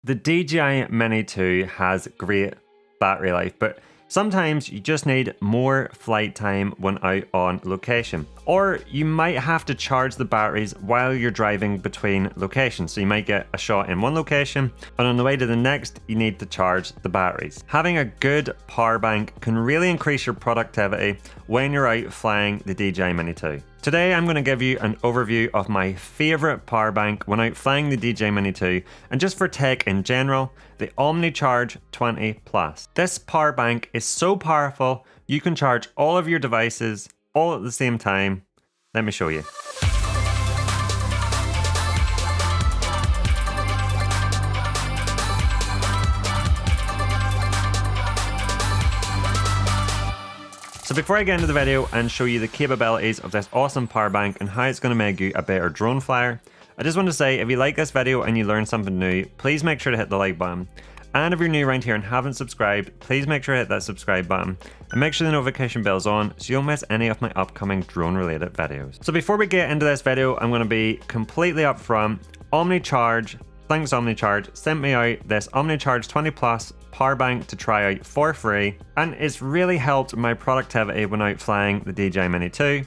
The DJI Mini 2 has great battery life, but sometimes you just need more flight time when out on location. Or you might have to charge the batteries while you're driving between locations. So you might get a shot in one location, and on the way to the next, you need to charge the batteries. Having a good power bank can really increase your productivity when you're out flying the DJI Mini 2. Today, I'm going to give you an overview of my favorite power bank when out flying the DJI Mini 2, and just for tech in general, the Omnicharge 20 Plus. This power bank is so powerful, you can charge all of your devices all at the same time. Let me show you. So before I get into the video and show you the capabilities of this awesome power bank and how it's going to make you a better drone flyer, I just want to say if you like this video and you learned something new, please make sure to hit the like button. And if you're new around here and haven't subscribed, please make sure to hit that subscribe button and make sure the notification bell is on so you don't miss any of my upcoming drone related videos. So before we get into this video, I'm going to be completely upfront. Omnicharge, thanks Omnicharge, sent me out this Omnicharge 20 Plus power bank to try out for free, and it's really helped my productivity when out flying the DJI Mini 2.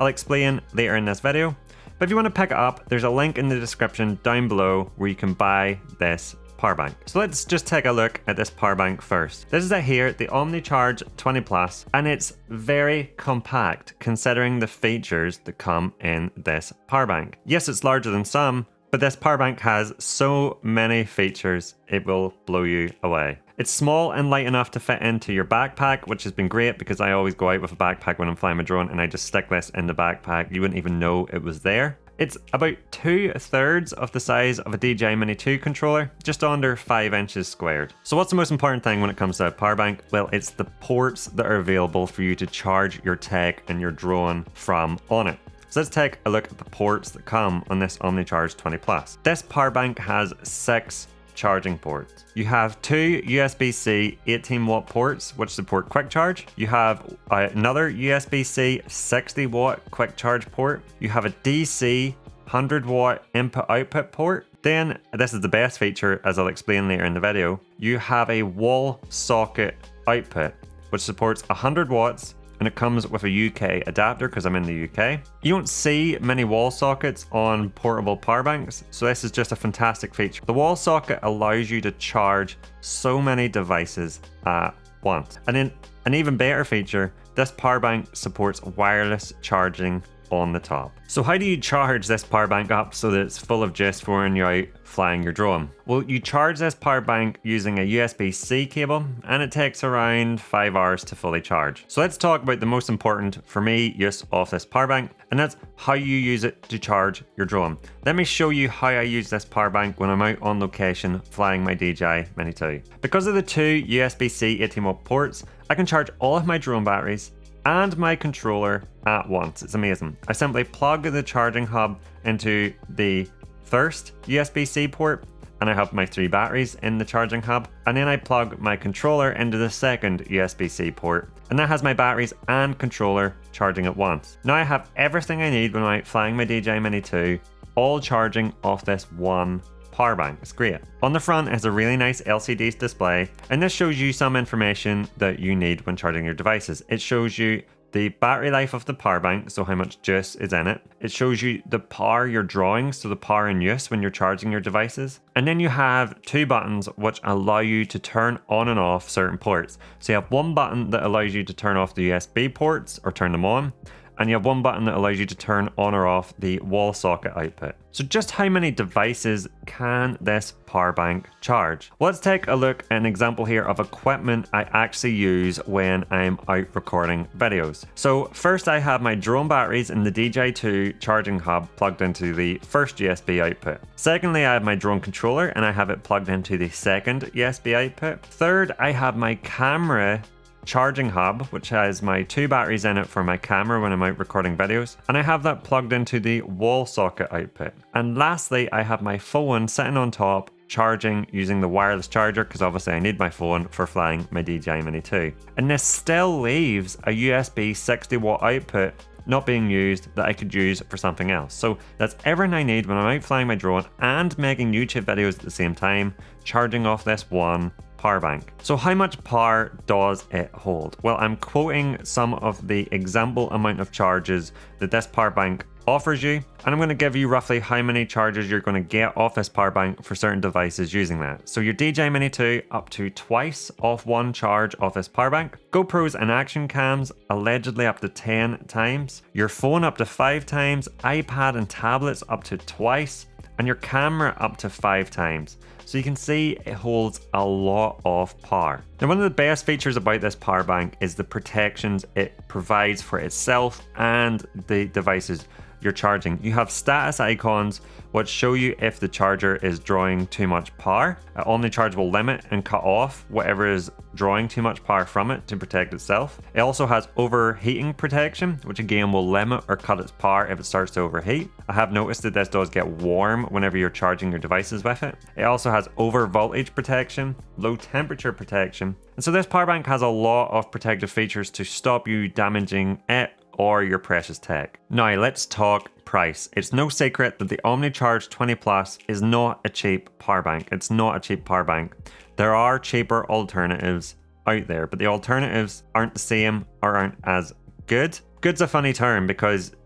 I'll explain later in this video, but if you want to pick it up, there's a link in the description down below where you can buy this power bank. So let's just take a look at this power bank first. This is it here, the Omnicharge 20 Plus, and it's very compact considering the features that come in this power bank. Yes, it's larger than some, but this power bank has so many features, it will blow you away. It's small and light enough to fit into your backpack, which has been great because I always go out with a backpack when I'm flying my drone and I just stick this in the backpack. You wouldn't even know it was there. It's about 2/3 of the size of a DJI Mini 2 controller, just under 5 inches squared. So what's the most important thing when it comes to a power bank? Well, it's the ports that are available for you to charge your tech and your drone from on it. So let's take a look at the ports that come on this Omnicharge 20 Plus. This power bank has 6 charging ports. You have 2 USB-C 18 watt ports which support quick charge. You have another USB-C 60 watt quick charge port. You have a DC 100 watt input output port. Then, this is the best feature as I'll explain later in the video, you have a wall socket output which supports 100 watts, and it comes with a UK adapter because I'm in the UK. You don't see many wall sockets on portable power banks, so this is just a fantastic feature. The wall socket allows you to charge so many devices at once. And then an even better feature, this power bank supports wireless charging on the top. So how do you charge this power bank up so that it's full of juice for when you're out flying your drone? Well, you charge this power bank using a USB-C cable, and it takes around 5 hours to fully charge. So let's talk about the most important, for me, use of this power bank, and that's how you use it to charge your drone. Let me show you how I use this power bank when I'm out on location flying my DJI Mini 2. Because of the 2 USB-C 18 watt ports, I can charge all of my drone batteries and my controller at once. It's amazing. I simply plug the charging hub into the first USB-C port, and I have my 3 batteries in the charging hub, and then I plug my controller into the second USB-C port, and that has my batteries and controller charging at once. Now I have everything I need when I'm out flying my DJI Mini 2, all charging off this one power bank. It's great. On the front is a really nice LCD display, and this shows you some information that you need when charging your devices. It shows you the battery life of the power bank, so how much juice is in it. It shows you the power you're drawing, so the power in use when you're charging your devices. And then you have 2 buttons which allow you to turn on and off certain ports. So you have one button that allows you to turn off the USB ports or turn them on, and you have one button that allows you to turn on or off the wall socket output. So just how many devices can this power bank charge? Well, let's take a look at an example here of equipment I actually use when I'm out recording videos. So first I have my drone batteries in the DJI 2 charging hub plugged into the first USB output. Secondly, I have my drone controller and I have it plugged into the second USB output. Third, I have my camera charging hub, which has my 2 batteries in it for my camera when I'm out recording videos, and I have that plugged into the wall socket output. And lastly, I have my phone sitting on top charging using the wireless charger, because obviously I need my phone for flying my DJI Mini 2. And this still leaves a USB 60 watt output not being used that I could use for something else. So that's everything I need when I'm out flying my drone and making YouTube videos at the same time, charging off this one power bank. So how much power does it hold? Well, I'm quoting some of the example amount of charges that this power bank offers you, and I'm going to give you roughly how many charges you're going to get off this power bank for certain devices using that. So your DJI Mini 2 up to twice off one charge off this power bank, GoPros and action cams allegedly up to 10 times, your phone up to 5 times, iPad and tablets up to twice, and your camera up to 5 times. So you can see it holds a lot of power. Now, one of the best features about this power bank is the protections it provides for itself and the devices you're charging. You have status icons which show you if the charger is drawing too much power. Omnicharge will limit and cut off whatever is drawing too much power from it to protect itself. It also has overheating protection, which again will limit or cut its power if it starts to overheat. I have noticed that this does get warm whenever you're charging your devices with it. It also has over voltage protection, low temperature protection. And so this power bank has a lot of protective features to stop you damaging it or your precious tech. Now let's talk price. It's no secret that the Omnicharge 20 Plus is not a cheap power bank. It's not a cheap power bank. There are cheaper alternatives out there, but the alternatives aren't the same or aren't as good. Good's a funny term because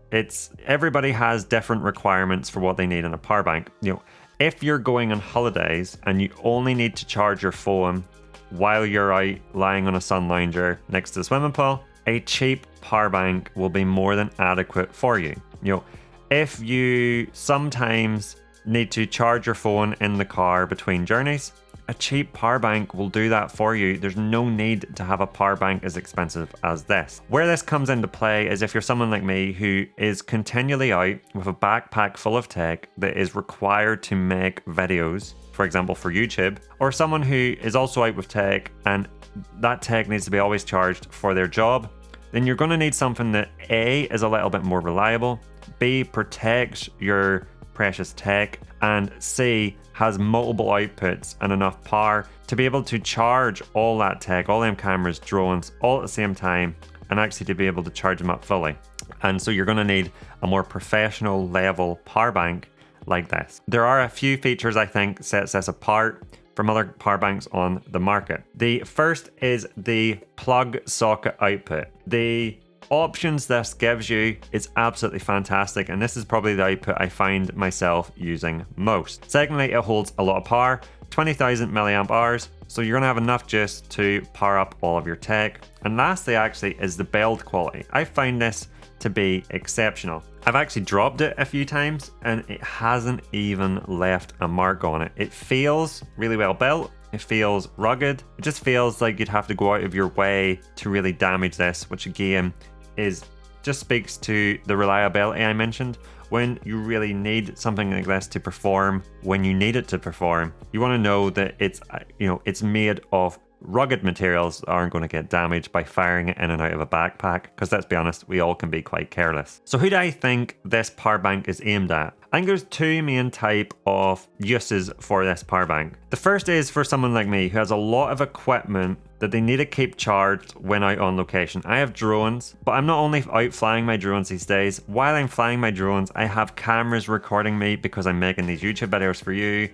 everybody has different requirements for what they need in a power bank. You know, if you're going on holidays and you only need to charge your phone while you're out lying on a sun lounger next to the swimming pool, a cheap power bank will be more than adequate for you. You know, if you sometimes need to charge your phone in the car between journeys, a cheap power bank will do that for you. There's no need to have a power bank as expensive as this. Where this comes into play is if you're someone like me who is continually out with a backpack full of tech that is required to make videos, for example, for YouTube, or someone who is also out with tech and that tech needs to be always charged for their job, then you're going to need something that A, is a little bit more reliable, B, protects your precious tech, and C, has multiple outputs and enough power to be able to charge all that tech, all them cameras, drones, all at the same time, and actually to be able to charge them up fully. And so you're going to need a more professional level power bank like this. There are a few features I think sets this apart from other power banks on the market. The first is the plug socket output. The options this gives you is absolutely fantastic, and this is probably the output I find myself using most. Secondly, it holds a lot of power, 20,000 milliamp hours, so you're gonna have enough juice to power up all of your tech. And lastly actually is the build quality. I find this to be exceptional. I've actually dropped it a few times and it hasn't even left a mark on it. It feels really well built. It feels rugged. It just feels like you'd have to go out of your way to really damage this, which again just speaks to the reliability I mentioned. When you really need something like this to perform, when you need it to perform, you want to know that it's made of rugged materials that aren't going to get damaged by firing it in and out of a backpack, because let's be honest, we all can be quite careless. So who do I think this power bank is aimed at? I think there's two main type of uses for this power bank. The first is for someone like me who has a lot of equipment that they need to keep charged when out on location. I have drones, but I'm not only out flying my drones these days. While I'm flying my drones, I have cameras recording me because I'm making these YouTube videos for you.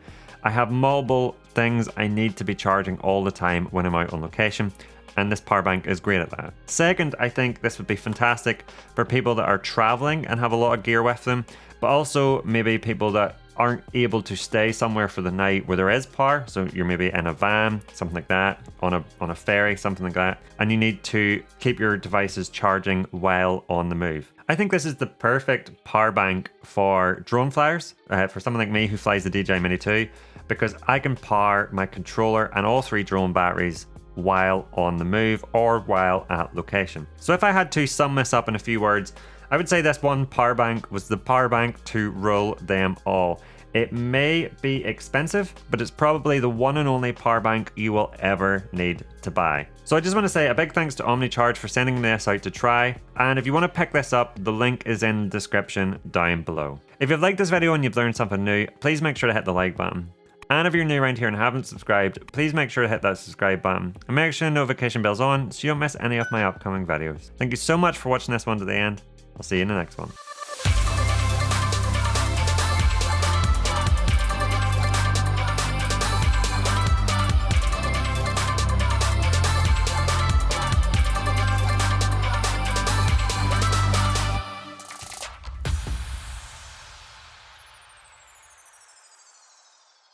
I have multiple things I need to be charging all the time when I'm out on location, and this power bank is great at that. Second, I think this would be fantastic for people that are traveling and have a lot of gear with them, but also maybe people that aren't able to stay somewhere for the night where there is power. So you're maybe in a van, something like that, on a ferry, something like that, and you need to keep your devices charging while on the move. I think this is the perfect power bank for drone flyers, for someone like me who flies the DJI Mini 2, because I can power my controller and all 3 drone batteries while on the move or while at location. So if I had to sum this up in a few words, I would say this one power bank was the power bank to rule them all. It may be expensive, but it's probably the one and only power bank you will ever need to buy. So I just want to say a big thanks to Omnicharge for sending this out to try. And if you want to pick this up, the link is in the description down below. If you've liked this video and you've learned something new, please make sure to hit the like button. And if you're new around here and haven't subscribed, please make sure to hit that subscribe button and make sure the notification bell's on so you don't miss any of my upcoming videos. Thank you so much for watching this one to the end, I'll see you in the next one.